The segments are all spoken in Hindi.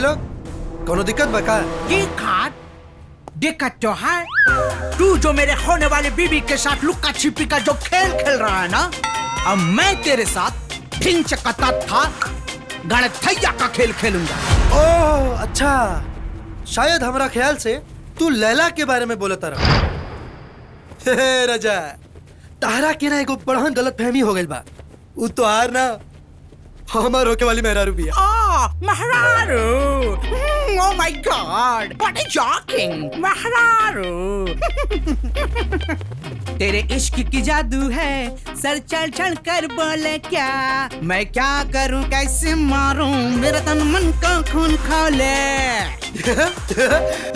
लोग कोनो दिक्कत बका? दिक्कत तो है। तू जो मेरे होने वाली बीबी के साथ लुक्का छिपी का जो खेल खेल रहा है ना, अब मैं तेरे साथ ढिंच का था गणथैया का खेल खेलूंगा। ओह अच्छा, शायद हमारा ख्याल से तू लैला के बारे में बोलता रहा। हे रजा, तारा के ना एगो बड़हन गलत फहमी हो गई बा। उ तो हार ना हमार होके वाली मेहरारू भी है। महरारू, oh my God, what a shocking, महरारू। तेरे इश्क की जादू है, सर चढ़ चढ़ कर बोले क्या, मैं क्या करूं कैसे मारूं, मेरा तन मन का खून खौले।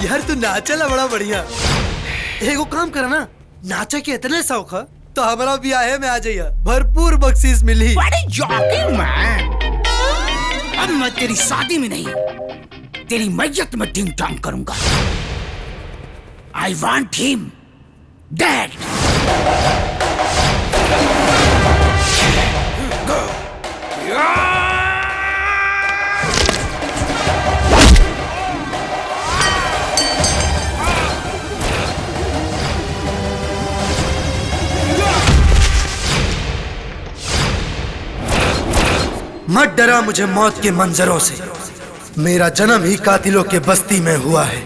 यार तू नाचला बड़ा बढ़िया। एगो काम करा ना, नाचे के इतने शौक है तो हमारा ब्याह में आ जाइए, भरपूर बख्शीश मिली। बड़ी जॉकिंग मैन। अब मैं तेरी शादी में नहीं, तेरी मैयत में टिंग टांग करूंगा। I want him dead. मत डरा मुझे मौत के मंजरों से, मेरा जन्म ही कातिलों के बस्ती में हुआ है।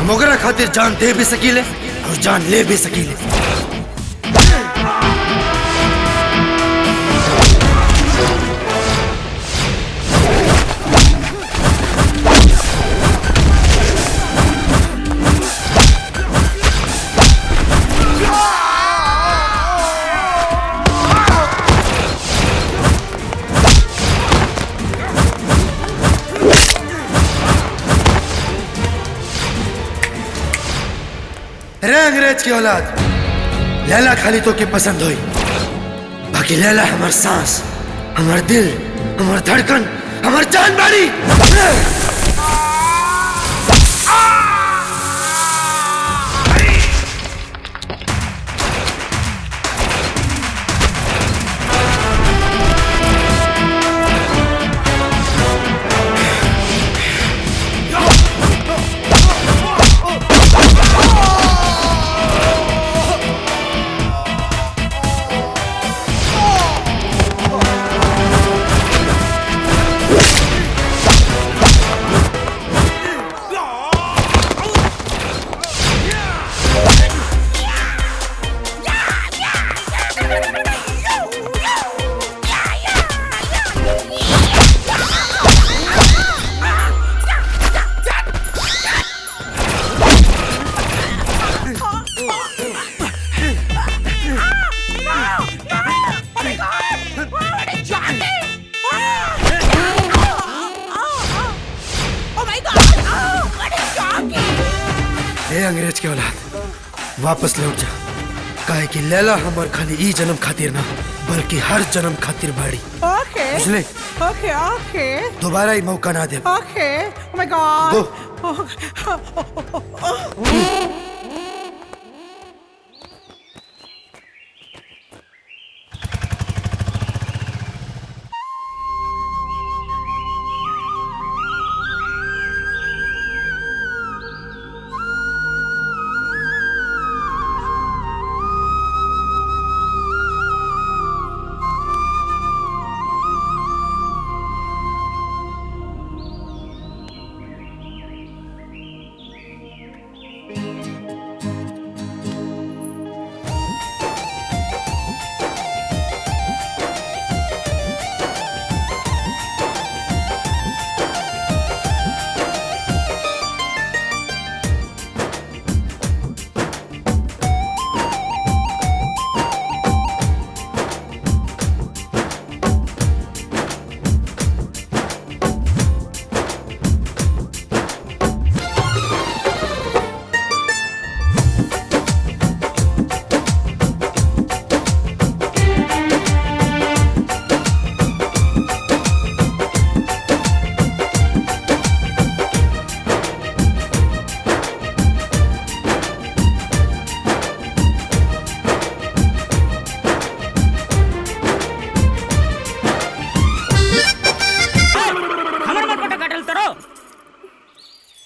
मोगरा खातिर जान दे भी सकीले और जान ले भी सकीले। अंग्रेज की औलाद लैला खाली तो के पसंद हुई, बाकी लैला हमार सांस, हमार दिल, हमार धड़कन, हमार जान बाड़ी। अंग्रेज के औलाद वापस लौट जा, काहे कि लैला हमार खाली ई जन्म खातिर ना बल्कि हर जन्म खातिर बाड़ी। ओके बुझले? ओके ओके दोबारा ही मौका ना दे। Okay oh my god.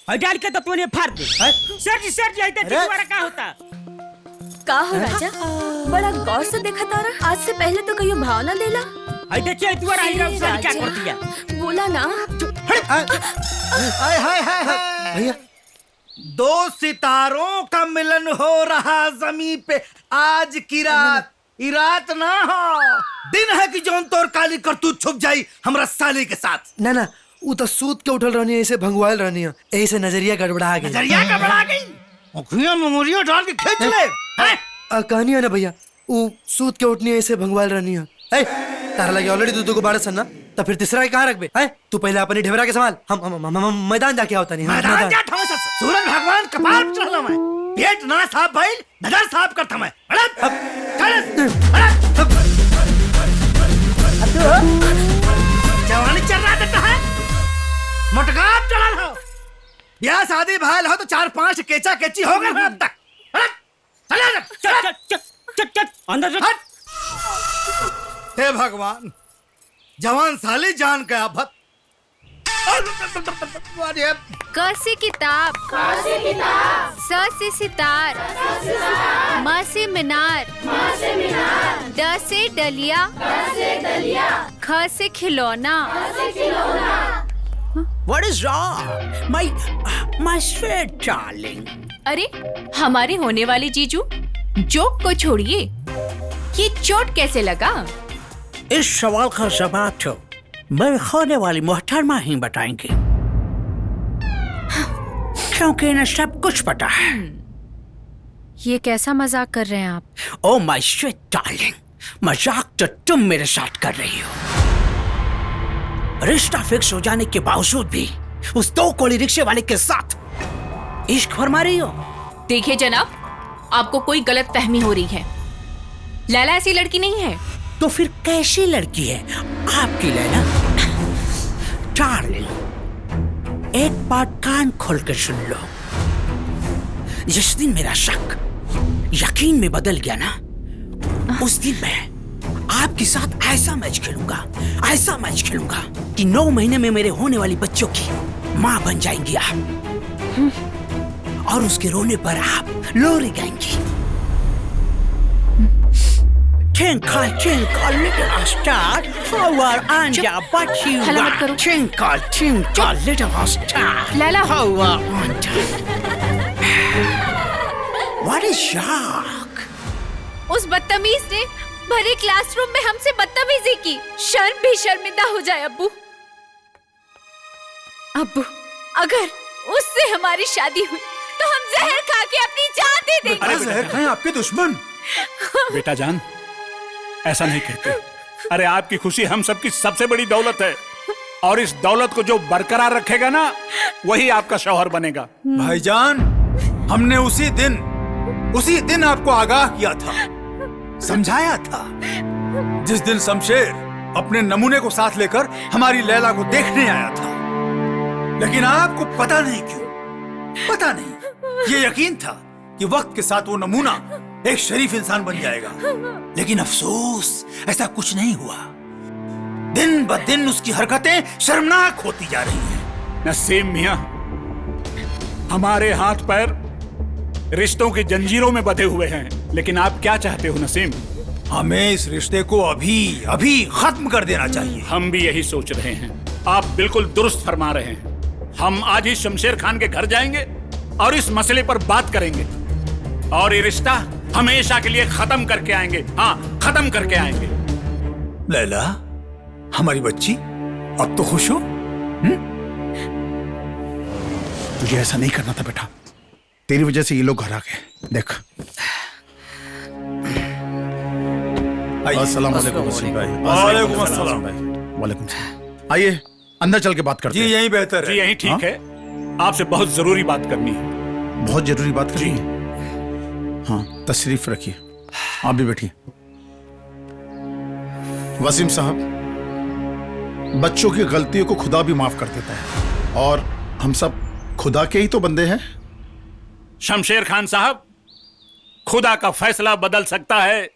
और डाल के तो तूने फाड़ दे। सर जी ऐसे तुम्हारा क्या होता? का हो राजा, बड़ा गौर से देखा तारा। आज से पहले तो कहीं भावना देला। देखिए तुम्हारा हीरा क्या कर दिया। बोला ना। भैया दो सितारों का मिलन हो रहा जमी पे आज की रात। ई रात ना हो, दिन है कि जौन तोर काली करतूत छुप जाई हमरा साली के साथ। ना ना, वो तो सूत के उठल रहनी है, ऐसे भंगवाल रहनी है, ऐसे नजरिया गड़बड़ा गई। नजरिया गड़बड़ा गई, मुखिया मेमोरिया डाल के खींच ले। कहानी है ना भैया, वो सूत के उठनी है, ऐसे भंगवाल रहनी है। तारा लगे ऑलरेडी दो को बारह सन्ना, तो फिर तीसरा कहाँ रख बे? तू पहले अपनी ढेबरा के संभाल, हम मैदान जाके आवता नहीं। मैदान जा था सूरज भगवान कपाल पे चढ़ला मैं, पेट ना साफ भइल, नजर साफ करता मैं। जवानी चल रहा देता है, मोटगाप चढ़ल हो, ब्याह शादी भाईल हो तो 4-5 केचा केची हो गए अब तक। चल अंदर हट। हे भगवान, जवान साली जान के आफत। क से किताब, स से सितार, म से मीनार, ड से डलिया, ख से खिलौना। What is wrong? My sweet darling. अरे हमारे होने वाले जीजू, जोक को छोड़िए, ये चोट कैसे लगा? इस सवाल का जवाब तो मेरे होने वाली मोहतरमा ही बताएंगे, क्योंकि इन्हें सब कुछ पता है। ये कैसा मजाक कर रहे हैं आप? ओ माय स्वीट डार्लिंग, मजाक तो तुम मेरे साथ कर रही हो। रिश्ता फिक्स हो जाने के बावजूद भी उस 2 कोली रिक्शे वाले के साथ इश्क फरमा रही हो। देखिए जनाब, आपको कोई गलत फहमी हो रही है। लैला ऐसी लड़की नहीं है। तो फिर कैसी लड़की है आपकी लैला? डार्लिंग, एक बात कान खोल कर सुन लो। जिस दिन मेरा शक यकीन में बदल गया ना, उस दिन मैं आपके साथ ऐसा मैच खेलूंगा कि 9 महीने में मेरे होने वाली बच्चों की माँ बन जाएंगी आप, और उसके रोने पर आप लोरी गाएंगी। Twinkle, twinkle, little star, how are you? But you हल्ला मत करो। Twinkle, twinkle, little star, Laila. how are you? What is shock? उस बदतमीज ने भरे क्लासरूम में हमसे बदतमीजी की। शर्म भी शर्मिंदा हो जाए अब्बू। अब्बू, अगर उससे हमारी शादी हुई तो हम जहर खा के अपनी जान दे देंगे। अरे जहर खाएं आपके दुश्मन। बेटा जान, ऐसा नहीं कहते। अरे आपकी खुशी हम सबकी सबसे बड़ी दौलत है, और इस दौलत को जो बरकरार रखेगा ना, वही आपका शौहर बनेगा। भाईजान, हमने उसी दिन आपको आगाह किया था, समझाया था, जिस दिन शमशेर अपने नमूने को साथ लेकर हमारी लैला को देखने आया था। लेकिन आपको पता नहीं क्यों, ये यकीन था कि वक्त के साथ वो नमूना एक शरीफ इंसान बन जाएगा। लेकिन अफसोस, ऐसा कुछ नहीं हुआ। दिन ब दिन उसकी हरकतें शर्मनाक होती जा रही हैं। नसीम मियां, हमारे हाथ पैर रिश्तों की जंजीरों में बंधे हुए हैं, लेकिन आप क्या चाहते हो नसीम? हमें इस रिश्ते को अभी खत्म कर देना चाहिए। हम भी यही सोच रहे हैं। आप बिल्कुल दुरुस्त फरमा रहे हैं। हम आज ही शमशेर खान के घर जाएंगे और इस मसले पर बात करेंगे, और ये रिश्ता हमेशा के लिए खत्म करके आएंगे। हाँ, खत्म करके आएंगे। लैला, हमारी बच्ची, अब तो खुश हो? तुझे ऐसा नहीं करना था बेटा, तेरी वजह से ये लोग घर आ गए। देख। अस्सलाम वालेकुम वसीम भाई। वालेकुम अस्सलाम। वालेकुम सलाम। आइए अंदर चल के बात करते हैं। जी यही बेहतर है। जी यही ठीक है। आपसे बहुत जरूरी बात करनी है। बहुत जरूरी बात करनी है? हाँ, तशरीफ रखिए, आप भी बैठिए। वसीम साहब, बच्चों की गलतियों को खुदा भी माफ कर देता है, और हम सब खुदा के ही तो बंदे हैं। शमशेर खान साहब, खुदा का फैसला बदल सकता है,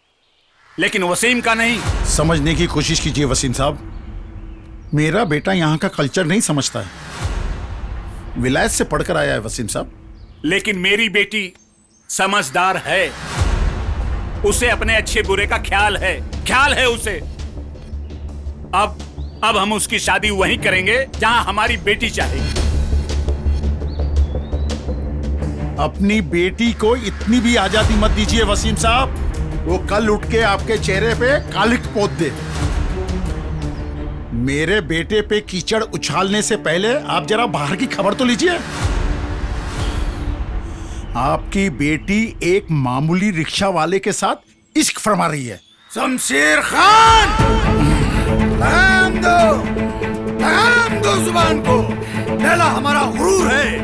लेकिन वसीम का नहीं। समझने की कोशिश कीजिए वसीम साहब, मेरा बेटा यहाँ का कल्चर नहीं समझता है। विलायत से पढ़कर आया है वसीम साहब। लेकिन मेरी बेटी समझदार है, उसे अपने अच्छे बुरे का ख्याल है उसे। अब हम उसकी शादी वहीं करेंगे जहां हमारी बेटी चाहेगी। अपनी बेटी को इतनी भी आजादी मत दीजिए वसीम साहब, वो कल उठ के आपके चेहरे पे कालिक पोत दे। मेरे बेटे पे कीचड़ उछालने से पहले आप जरा बाहर की खबर तो लीजिए। आपकी बेटी एक मामूली रिक्शा वाले के साथ इश्क फरमा रही है। शमशेर खान, लगाम दो जुबान को। लैला हमारा गुरूर है,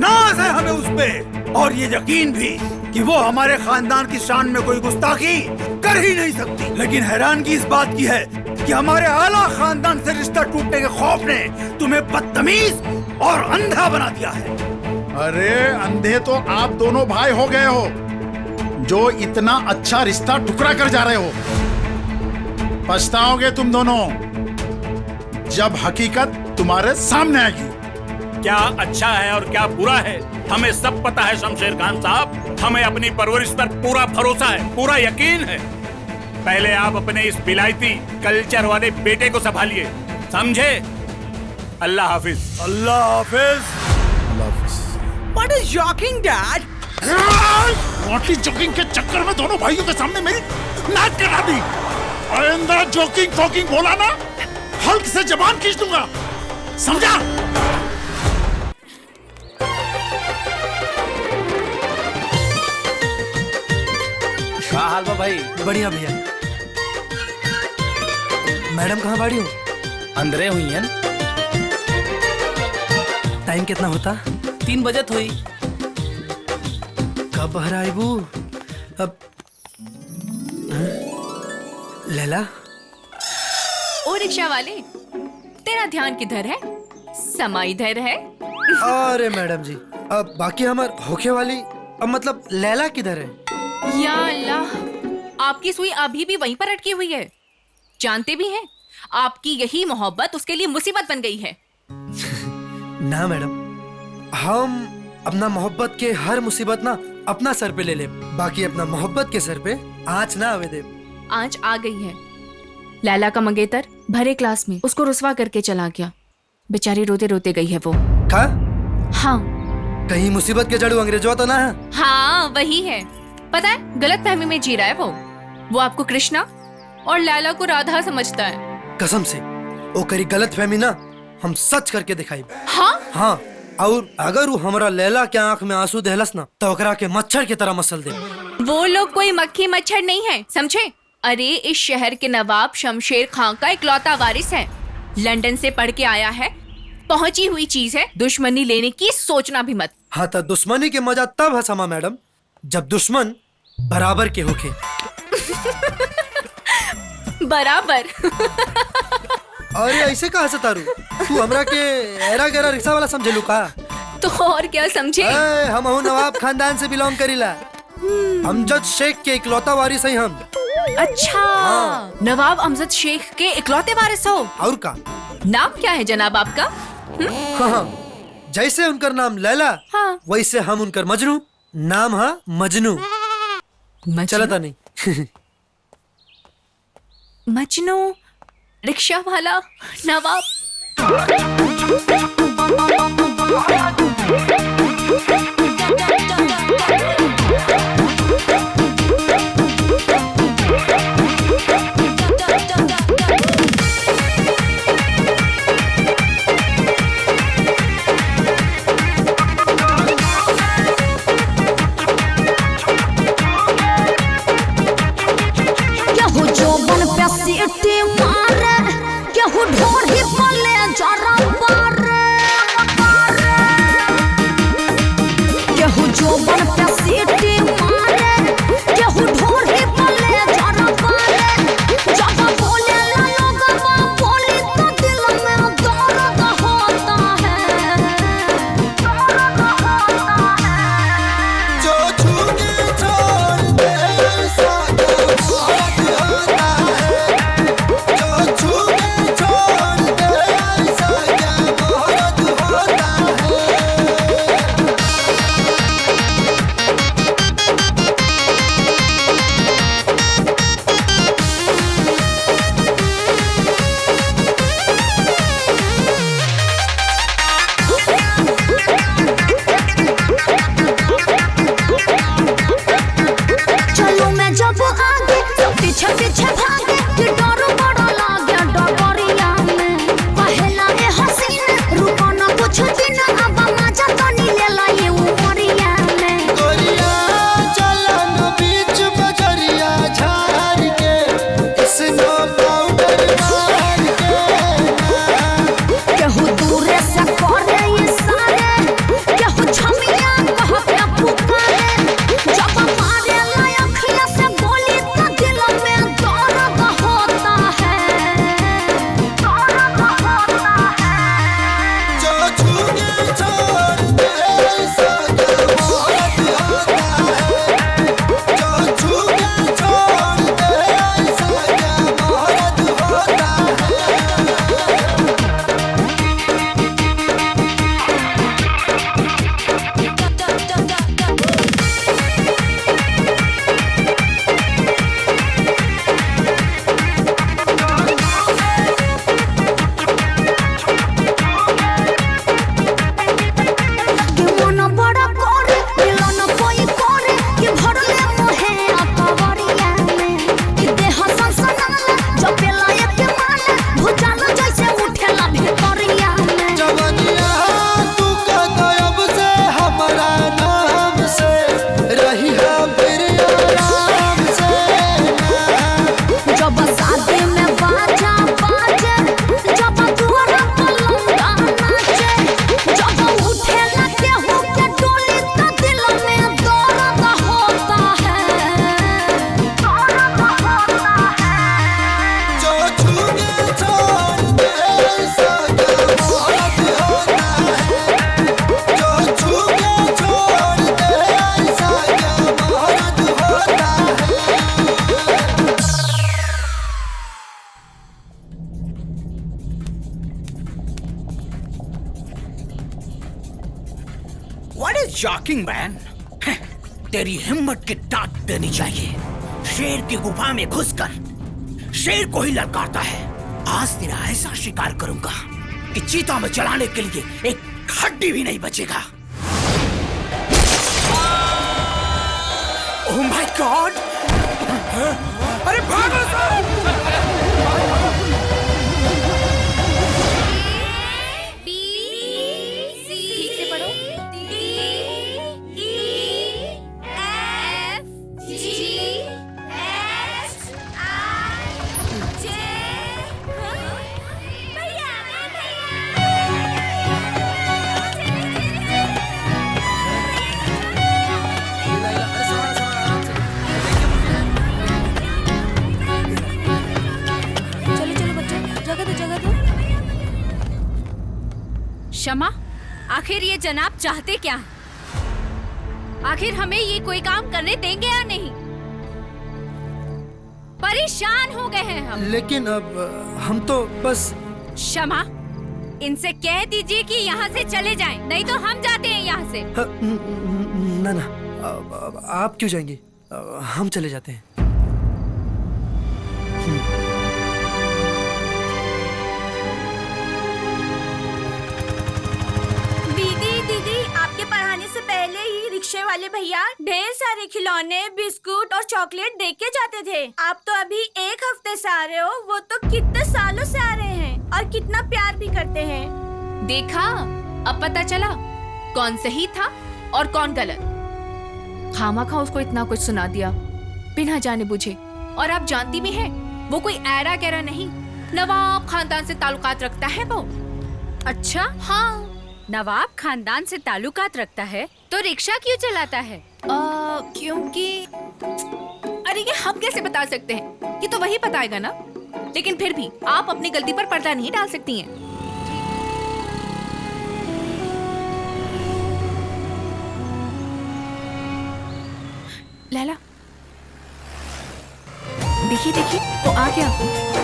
नाज है हमें उस पे, और ये यकीन भी कि वो हमारे खानदान की शान में कोई गुस्ताखी कर ही नहीं सकती। लेकिन हैरानगी इस बात की है कि हमारे आला खानदान से रिश्ता टूटने के खौफ ने तुम्हें बदतमीज और अंधा बना दिया है। अरे अंधे तो आप दोनों भाई हो गए हो, जो इतना अच्छा रिश्ता ठुकरा कर जा रहे हो। पछताओगे तुम दोनों जब हकीकत तुम्हारे सामने आएगी। क्या अच्छा है और क्या बुरा है हमें सब पता है शमशेर खान साहब। हमें अपनी परवरिश पर पूरा भरोसा है, पूरा यकीन है। पहले आप अपने इस विलायती कल्चर वाले बेटे को संभालिए, समझे? अल्लाह हाफिज। अल्लाह हाफिज। What is joking, Dad? मोटी जोकिंग के चक्कर में दोनों भाइयों के सामने मेरी नाक कटा दी। आइंदा जोकिंग फोकिंग बोला ना, हल्क से जबान खींच दूंगा, समझा? क्या हाल बा भाई? बढ़िया भैया। मैडम कहाँ बाड़ी हो? अंदरे हुई हैं। टाइम कितना होता? 3 बजत हुई। कब बाहर आईबू? अब लैला, ओ रिक्शा वाले, तेरा ध्यान किधर है? समा इधर है। अरे मैडम जी, अब बाकी हमार होके वाली, अब मतलब लैला किधर है? या अल्लाह, आपकी सुई अभी भी वहीं पर अटकी हुई है। जानते भी हैं, आपकी यही मोहब्बत उसके लिए मुसीबत बन गई है। ना मैडम, हम अपना मोहब्बत के हर मुसीबत ना अपना सर पे ले ले, बाकी अपना मोहब्बत के सर पे आँच ना आवे दे। आँच आ गई है। लैला का मंगेतर भरे क्लास में उसको रुसवा करके चला गया। बेचारी रोते रोते गई है वो। का? हाँ। कहीं मुसीबत के जड़ू अंग्रेजवा तो ना है? हाँ वही है। पता है, गलत फहमी में जी रहा है वो आपको कृष्णा और लैला को राधा समझता है। कसम से वो करी गलत फहमी ना हम सच करके दिखाई। हाँ? हाँ, और अगर वो हमारा लैला के आंख में आंसू देहलस ना तो ओकरा के मच्छर की तरह मसल दे। वो लोग कोई मक्खी मच्छर नहीं है, समझे? अरे इस शहर के नवाब शमशेर खां का इकलौता वारिस है। लंदन से पढ़ के आया है, पहुंची हुई चीज है, दुश्मनी लेने की सोचना भी मत। हाँ, तो दुश्मनी के मजा तब है समा मैडम जब दुश्मन बराबर के होके। बराबर। अरे ऐसे कहा से तारू, तू हमरा के एरा गैरा रिक्शा वाला समझेलू का? तो और क्या समझे? हम नवाब खानदान से बिलोंग करीला। अमजद शेख के इकलौता वारिस है हम। अच्छा, हाँ। नवाब अमजद शेख के इकलौते वारिस हो। और का? नाम क्या है जनाब आपका? हाँ, जैसे उनका नाम लैला, हाँ। वैसे हम उनकर मजनू। नाम है मजनू। चलता नहीं। मजनू, रिक्शा वाला, नवाब। ढोर ही पले जरा पार What is joking, man? तेरी हिम्मत की डांट देनी चाहिए। शेर की गुफा में घुसकर शेर को ही ललकारता है। आज तेरा ऐसा शिकार करूंगा कि चीता में चलाने के लिए एक हड्डी भी नहीं बचेगा। ओह माय गॉड! अरे भागो ठीक से पढ़ो। क्षमा, आखिर ये जनाब चाहते क्या? आखिर हमें ये कोई काम करने देंगे या नहीं? परेशान हो गए हैं हम। लेकिन अब हम तो बस। क्षमा, इनसे कह दीजिए कि यहाँ से चले जाएं, नहीं तो हम जाते हैं यहाँ से। ना ना, आप क्यों जाएंगी? हम चले जाते हैं। दीदी, आपके पढ़ाने से पहले ही रिक्शे वाले भैया ढेर सारे खिलौने, बिस्कुट और चॉकलेट दे के जाते थे। आप तो अभी एक हफ्ते से आ रहे हो, वो तो कितने सालों से आ रहे हैं और कितना प्यार भी करते हैं। देखा, अब पता चला कौन सही था और कौन गलत। खामखा उसको इतना कुछ सुना दिया बिना जाने बुझे। और आप जानती भी हैं, वो कोई ऐरा गैरा नहीं, नवाब खानदान से ताल्लुकात रखता है वो। अच्छा, हाँ, नवाब खानदान से ताल्लुकात रखता है तो रिक्शा क्यों चलाता है? क्योंकि अरे ये हम कैसे बता सकते हैं, ये तो वही बताएगा ना। लेकिन फिर भी आप अपनी गलती पर पर्दा नहीं डाल सकती हैं। लैला, देखिए देखिए, वो आ गया।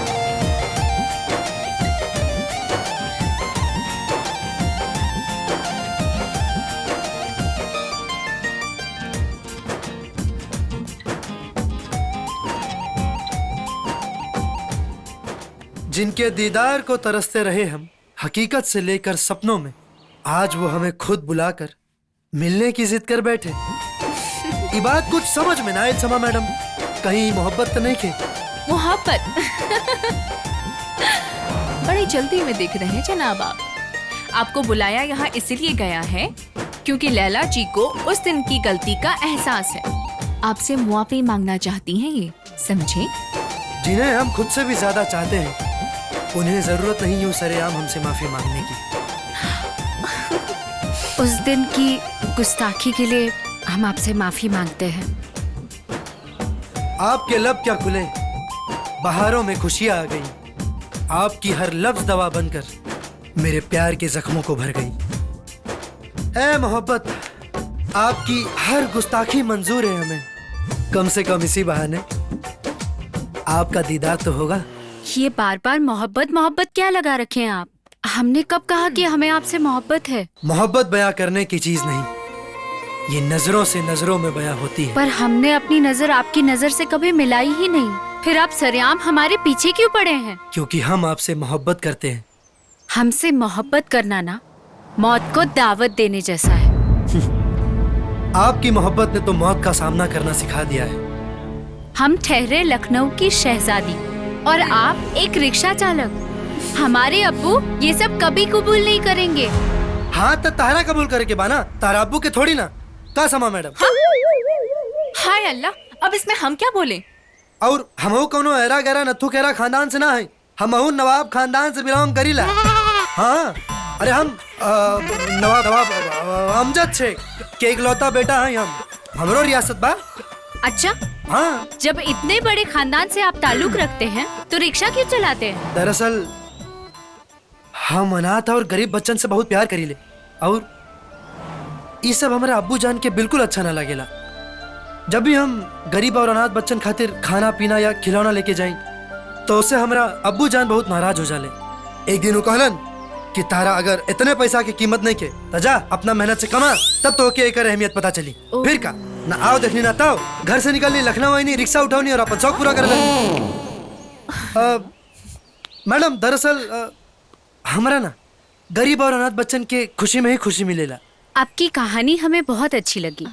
जिनके दीदार को तरसते रहे हम हकीकत से लेकर सपनों में, आज वो हमें खुद बुलाकर मिलने की जिद कर बैठे। ये बात कुछ समझ में ना आए समा मैडम, कहीं मोहब्बत तो नहीं थे? मोहब्बत बड़ी जल्दी में दिख रहे हैं जनाब आप। आपको बुलाया यहाँ इसलिए गया है क्योंकि लैला जी को उस दिन की गलती का एहसास है। आपसे मुआफी मांगना चाहती हैं ये, समझे? जिन्हें हम खुद से भी ज्यादा चाहते हैं, उन्हें जरूरत नहीं यूं सरेआम हमसे माफी मांगने की। उस दिन की गुस्ताखी के लिए हम आपसे माफी मांगते हैं। आपके लब क्या खुले, बहारों में खुशियां आ गई। आपकी हर लफ्ज दवा बनकर मेरे प्यार के जख्मों को भर गई। ऐ मोहब्बत, आपकी हर गुस्ताखी मंजूर है हमें। कम से कम इसी बहाने आपका दीदार तो होगा। ये बार बार मोहब्बत मोहब्बत क्या लगा रखे हैं आप? हमने कब कहा कि हमें आपसे मोहब्बत है? मोहब्बत बयां करने की चीज नहीं, ये नजरों से नजरों में बयां होती है। पर हमने अपनी नजर आपकी नजर से कभी मिलाई ही नहीं, फिर आप सरेआम हमारे पीछे क्यों पड़े हैं? क्योंकि हम आपसे मोहब्बत करते हैं। हमसे मोहब्बत करना ना मौत को दावत देने जैसा है। आपकी मोहब्बत ने तो मौत का सामना करना सिखा दिया है। हम ठहरे लखनऊ की शहजादी और आप एक रिक्शा चालक। हमारे अब्बू ये सब कभी कबूल नहीं करेंगे। हाँ तो तारा कबूल करे के बाना, तारा अब्बू के थोड़ी ना। का समा मैडम? हाय अल्लाह, अब इसमें हम क्या बोले? और हमहू कोनो ऐरा गैरा नथु केरा खानदान से ना है, हमहू नवाब खानदान से बिलोंग करीला। हाँ, अरे हम नवाब अमजद शेख के इकलौता बेटा हैं हम। हमरो रियासत बा। अच्छा, हाँ। जब इतने बड़े खानदान से आप ताल्लुक रखते हैं तो रिक्शा क्यों चलाते हैं? दरअसल हम अनाथ और गरीब बच्चन से बहुत प्यार करीले, और ये सब हमारे अब्बू जान के बिल्कुल अच्छा ना लगेला। जब भी हम गरीब और अनाथ बच्चन खातिर खाना पीना या खिलौना लेके जाएं, तो उससे हमारा अब्बू जान बहुत नाराज हो जाले। एक दिन वो कहलन कि तारा अगर इतने पैसा की कीमत नहीं के तो जा अपना मेहनत से कमा, तब तो के एकर अहमियत पता चली। फिर का ना आओ देखनी ना ताओ, घर से निकलनी लखनऊ आई नहीं, रिक्शा उठाओनी और अपन शौक पूरा कर लेनी। मैडम दरअसल हमारा ना गरीब और अनाथ बच्चन के खुशी में ही खुशी मिलेला। आपकी कहानी हमें बहुत अच्छी लगी,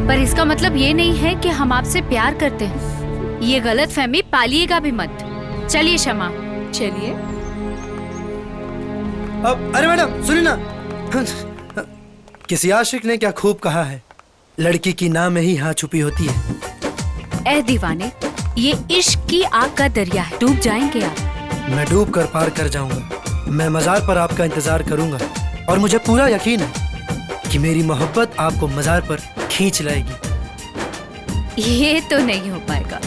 पर इसका मतलब ये नहीं है कि हम आपसे प्यार करते हैं। ये गलतफहमी पालिएगा भी मत। चलिए शमा। चलिए। अब अरे मैडम सुनिए ना, किसी आशिक ने क्या खूब कहा है, लड़की की नाम में ही हाँ छुपी होती है। ए दीवाने, ये इश्क की आग का दरिया है, डूब जाएंगे आप। मैं डूब कर पार कर जाऊंगा। मैं मजार पर आपका इंतजार करूंगा और मुझे पूरा यकीन है कि मेरी मोहब्बत आपको मजार पर खींच लाएगी। ये तो नहीं हो पाएगा।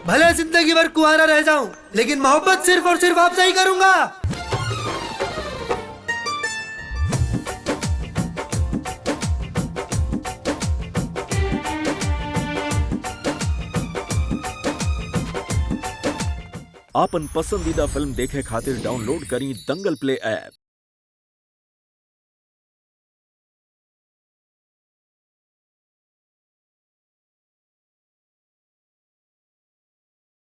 भले जिंदगी भर कुंवारा रह जाऊं, लेकिन मोहब्बत सिर्फ और सिर्फ आपसे ही करूंगा। आपन पसंदीदा फिल्म देखे खातिर डाउनलोड करी दंगल प्ले ऐप।